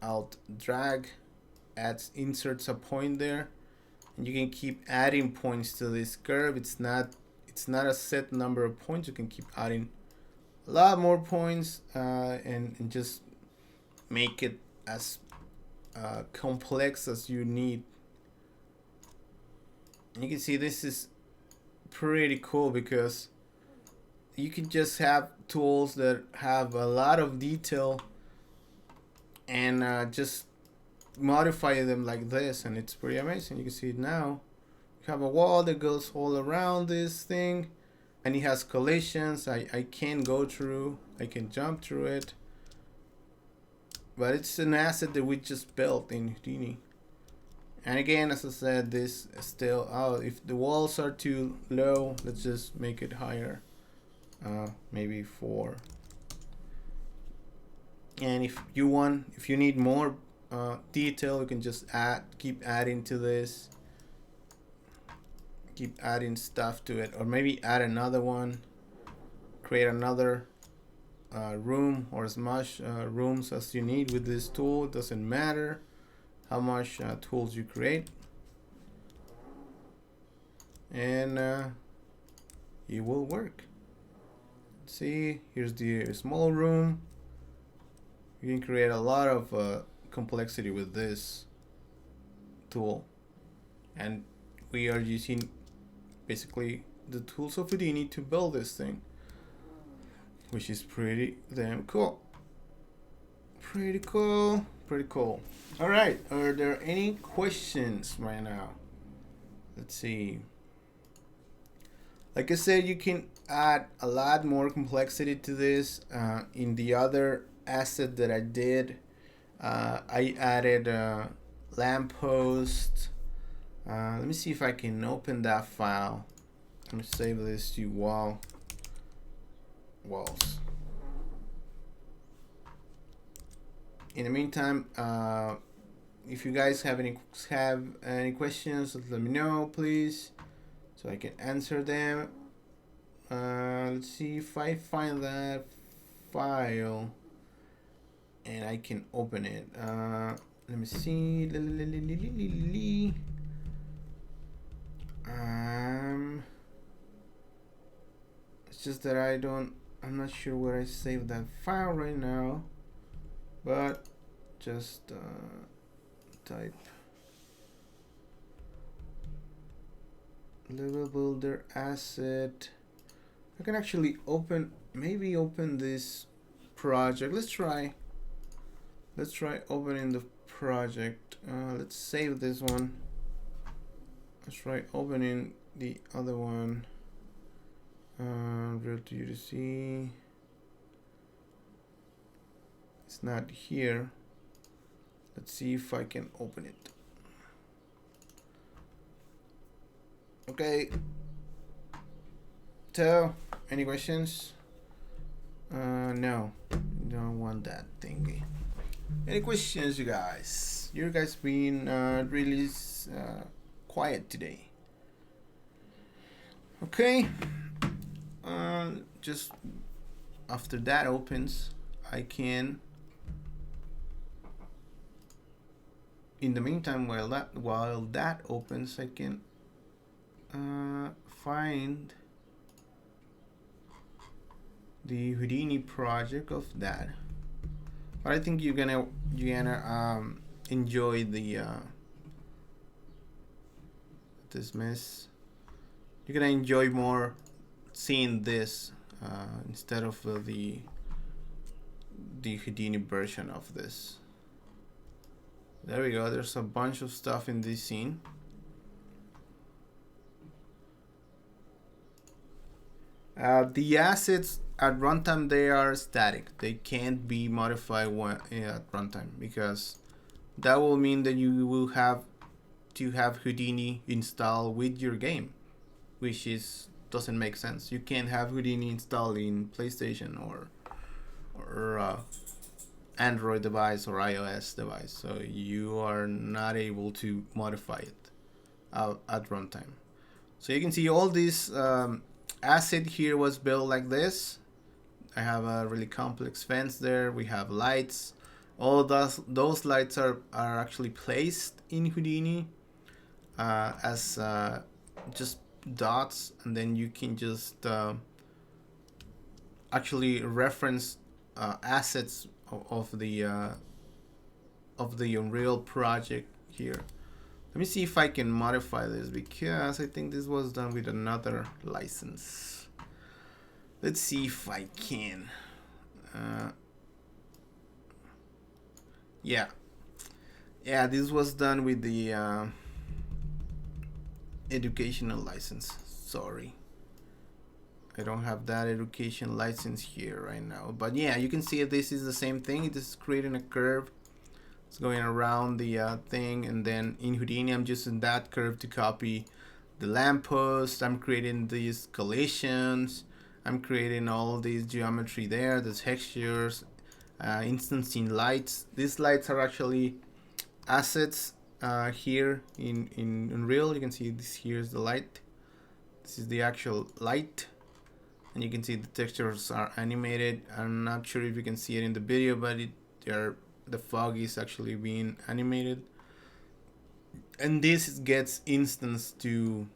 Alt drag, inserts a point there, and you can keep adding points to this curve. It's not a set number of points. You can keep adding a lot more points and just make it as complex as you need. And you can see this is pretty cool because you can just have tools that have a lot of detail and just modify them like this, and it's pretty amazing. You can see it now. You have a wall that goes all around this thing, and it has collisions. I can go through, I can jump through it, but it's an asset that we just built in Houdini. And again, as I said, this is still, if the walls are too low, let's just make it higher, maybe 4. And if you need more detail, you can just keep adding to this, keep adding stuff to it, or maybe add another one, create another room, or as much rooms as you need with this tool. It doesn't matter how much tools you create, and it will work. See, here's the small room. You can create a lot of complexity with this tool, and we are using basically the tools of Houdini to build this thing, which is pretty damn cool. Pretty cool. All right, are there any questions right now? Let's see. Like I said, you can add a lot more complexity to this. In the other asset that I did, I added a lamppost. Let me see if I can open that file. Let me save this to walls. In the meantime, if you guys have any questions, let me know, please, so I can answer them. Let's see if I find that file and I can open it. Let me see. It's just that I'm not sure where I saved that file right now, but just type level builder asset. I can actually open this project. Let's try opening the project. Let's save this one. Let's try opening the other one. Real to UDC. It's not here. Let's see if I can open it. Okay. So, any questions? No, don't want that thingy. Any questions, you guys? You guys been really quiet today. Okay. Just after that opens, I can. In the meantime, while that opens, I can find the Houdini project of that. But I think you're gonna enjoy the dismiss. You're gonna enjoy more seeing this instead of the Houdini version of this. There we go. There's a bunch of stuff in this scene. The assets at runtime, they are static. They can't be modified at runtime, because that will mean that you will have to have Houdini installed with your game, which doesn't make sense. You can't have Houdini installed in PlayStation or Android device or iOS device, so you are not able to modify it at runtime. So you can see all this asset here was built like this. I have a really complex fence there. We have lights. All those lights are actually placed in Houdini as just dots, and then you can just actually reference assets of the Unreal project here. Let me see if I can modify this, because I think this was done with another license. Let's see if I can. Yeah, this was done with the educational license. Sorry, I don't have that education license here right now. But yeah, you can see this is the same thing. It is creating a curve. It's going around the thing, and then in Houdini I'm using that curve to copy the lamppost. I'm creating these collisions. I'm creating all these geometry there, the textures, instancing lights. These lights are actually assets here in Unreal. You can see this. Here's the light. This is the actual light, and you can see the textures are animated. I'm not sure if you can see it in the video, but the fog is actually being animated, and this gets instanced to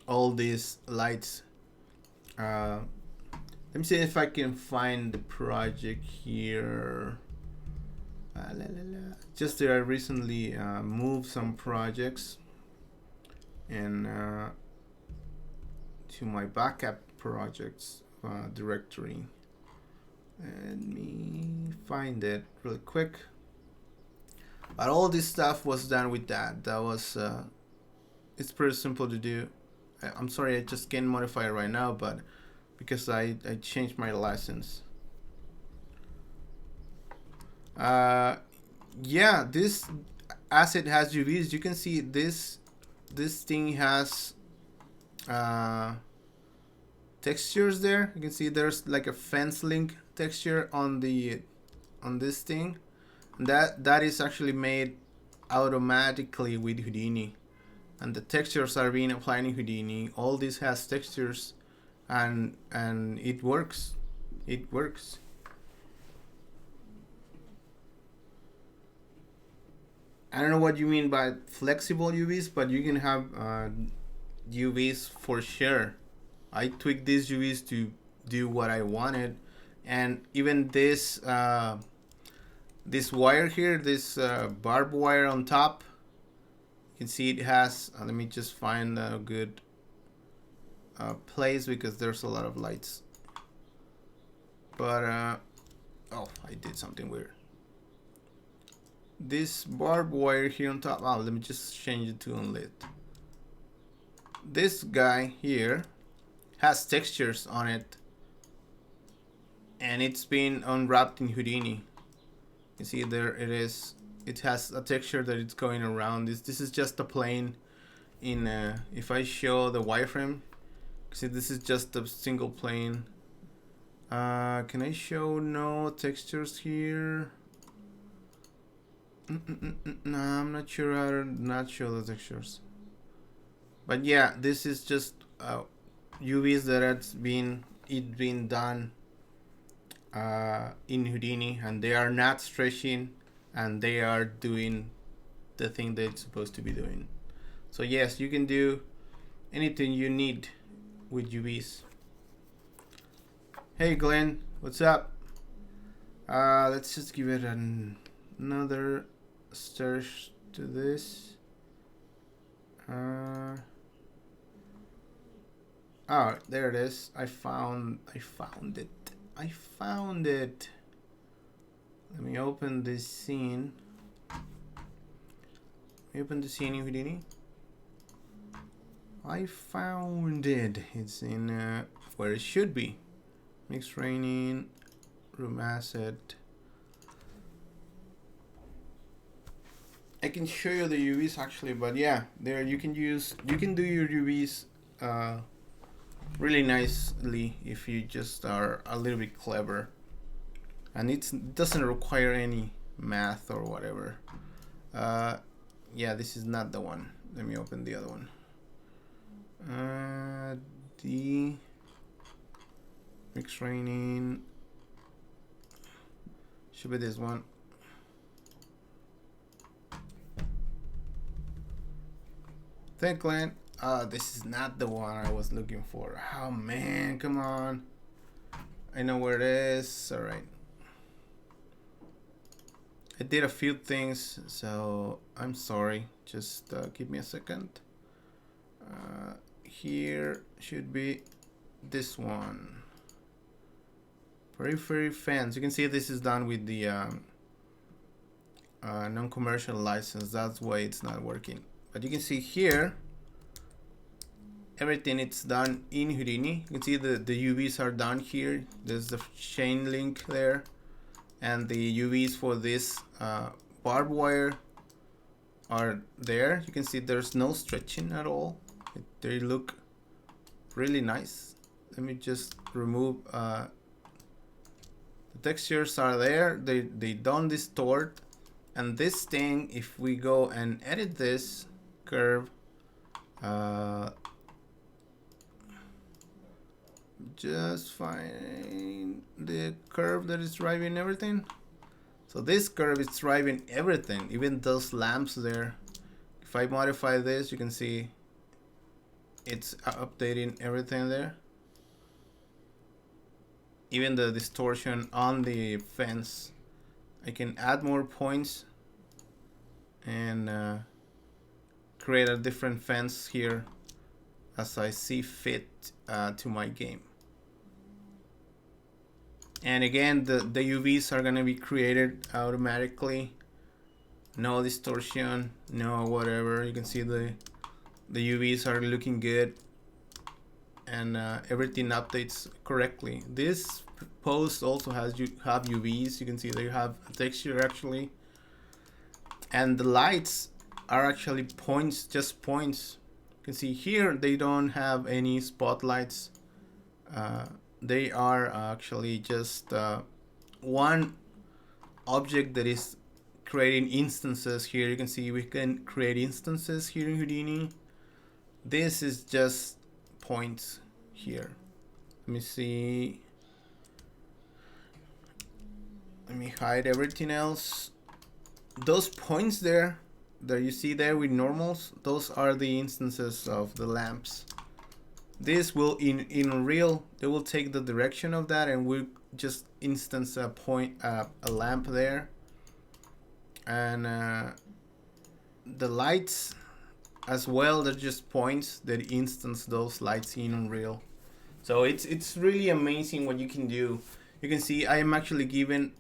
all these lights. Let me see if I can find the project here. Just there, I recently moved some projects and to my backup projects directory. Let me find it really quick. But all this stuff was done with that. That was it's pretty simple to do. I'm sorry, I just can't modify it right now, but because I changed my license. Yeah, this asset has UVs. You can see this thing has textures there. You can see there's like a fence link texture on this thing. And that is actually made automatically with Houdini, and the textures are being applied in Houdini. All this has textures, and it works. It works. I don't know what you mean by flexible UVs, but you can have UVs for sure. I tweaked these UVs to do what I wanted, and even this this wire here, this barbed wire on top, you can see it has. Let me just find a good place, because there's a lot of lights. But oh, I did something weird. This barbed wire here on top. Oh, let me just change it to unlit. This guy here has textures on it, and it's been unwrapped in Houdini. You see there it is. It has a texture that it's going around. This is just a plane. In if I show the wireframe, see this is just a single plane. Can I show no textures here? No, I'm not sure how to not show the textures. But yeah, this is just UVs that it's been done in Houdini, and they are not stretching, and they are doing the thing that it's supposed to be doing. So yes, you can do anything you need with UVs. Hey Glenn, what's up? Let's just give it another search to this. Oh, there it is. I found it. Let me open this scene. Open the scene in Houdini. I found it. It's in where it should be. Mixed training, room asset. I can show you the UVs actually, but yeah, there you can do your UVs really nicely if you just are a little bit clever, and it doesn't require any math or whatever. Yeah, this is not the one. Let me open the other one. The mixed training. Should be this one. Thank Glenn. This is not the one I was looking for. Oh man, come on. I know where it is. All right. I did a few things, so I'm sorry. Just give me a second. Here should be this one. Periphery fence. You can see this is done with the non-commercial license. That's why it's not working. But you can see here, everything it's done in Houdini. You can see the UVs are done here. There's the chain link there. And the UVs for this barbed wire are there. You can see there's no stretching at all. They look really nice. Let me just remove the textures are there. They don't distort. And this thing, if we go and edit this curve, just find the curve that is driving everything. So this curve is driving everything, even those lamps there. If I modify this, you can see it's updating everything there. Even the distortion on the fence. I can add more points and create a different fence here as I see fit to my game. And again, the UVs are gonna be created automatically. No distortion, no whatever. You can see the UVs are looking good, and everything updates correctly. This post also has have UVs. You can see they have a texture actually, and the lights are actually points, just points. You can see here they don't have any spotlights. They are actually just one object that is creating instances here. You can see we can create instances here in Houdini. This is just points here. Let me see. Let me hide everything else. Those points there that you see there with normals, those are the instances of the lamps. This will in real, they will take the direction of that, and we'll just instance a point, a lamp there, and the lights as well. They're just points that instance those lights in Unreal. So it's really amazing what you can do. You can see I am actually giving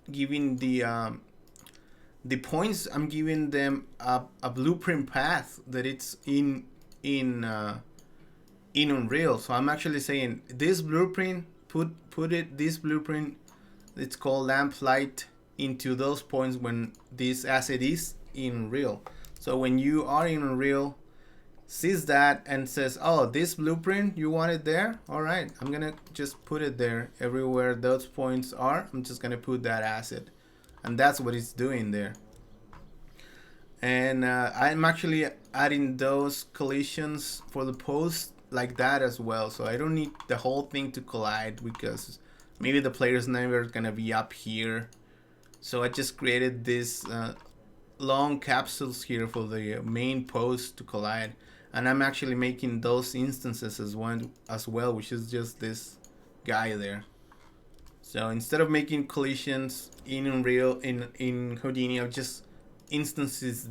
the points. I'm giving them a blueprint path that it's in Unreal. So I'm actually saying this blueprint, put it this blueprint, it's called lamp light, into those points when this asset is in Unreal. So when you are in Unreal, sees that and says, oh, this blueprint, you want it there? All right, I'm gonna just put it there. Everywhere those points are, I'm just gonna put that asset, and that's what it's doing there. And I'm actually adding those collisions for the post like that as well, so I don't need the whole thing to collide, because maybe the player's never gonna be up here. So I just created this long capsules here for the main post to collide, and I'm actually making those instances as well, which is just this guy there. So instead of making collisions in Unreal in Houdini, I've just instancing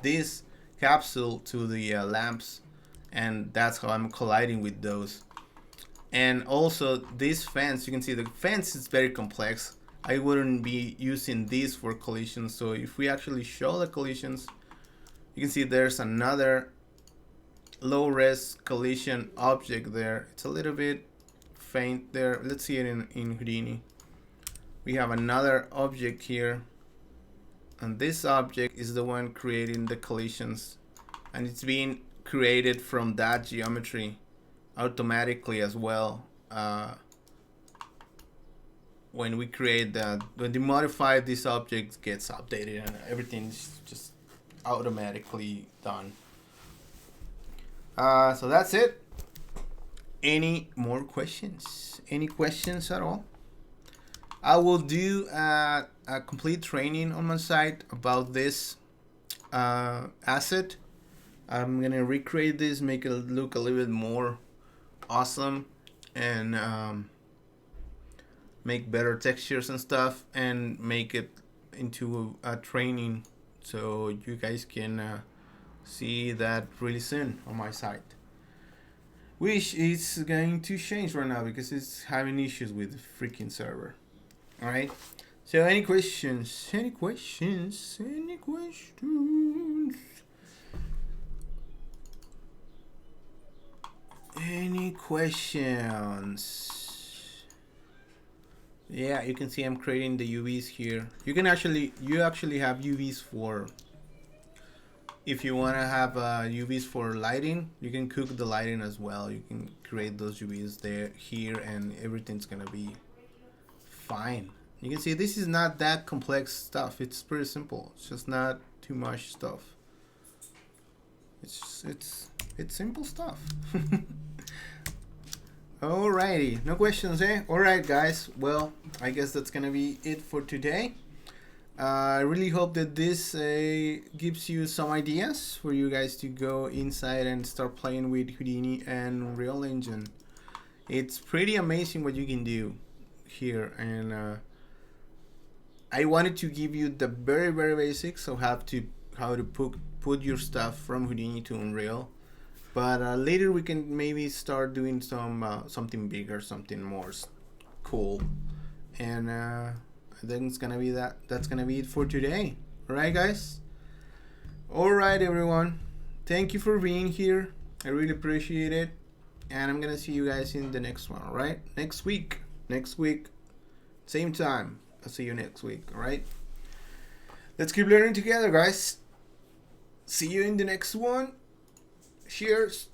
this capsule to the lamps, and that's how I'm colliding with those. And also this fence, you can see the fence is very complex. I wouldn't be using this for collisions. So if we actually show the collisions, you can see there's another low-res collision object there. It's a little bit faint there. Let's see it in Houdini. We have another object here, and this object is the one creating the collisions, and it's being created from that geometry automatically as well. When we create that, when we modify this object, gets updated and everything's just automatically done. So that's it. Any more questions? Any questions at all? I will do a complete training on my site about this asset. I'm gonna recreate this, make it look a little bit more awesome, and make better textures and stuff, and make it into a training so you guys can see that really soon on my site, which is going to change right now because it's having issues with the freaking server. All right, so any questions, any questions, any questions, any questions? Yeah, you can see I'm creating the UVs here. You actually have UVs for, if you want to have UVs for lighting, you can cook the lighting as well. You can create those UVs there, here, and everything's gonna be fine. You can see this is not that complex stuff. It's pretty simple. It's just not too much stuff. It's simple stuff. Alrighty, no questions, eh? Alright, guys. Well, I guess that's gonna be it for today. I really hope that this gives you some ideas for you guys to go inside and start playing with Houdini and Unreal Engine. It's pretty amazing what you can do here, and I wanted to give you the very basics of how to put your stuff from Houdini to Unreal. But later we can maybe start doing something bigger, something more cool, and I think it's gonna be that's gonna be it for today. All right, guys. All right, everyone. Thank you for being here. I really appreciate it, and I'm gonna see you guys in the next one. All right, next week, same time. I'll see you next week. All right. Let's keep learning together, guys. See you in the next one. Cheers.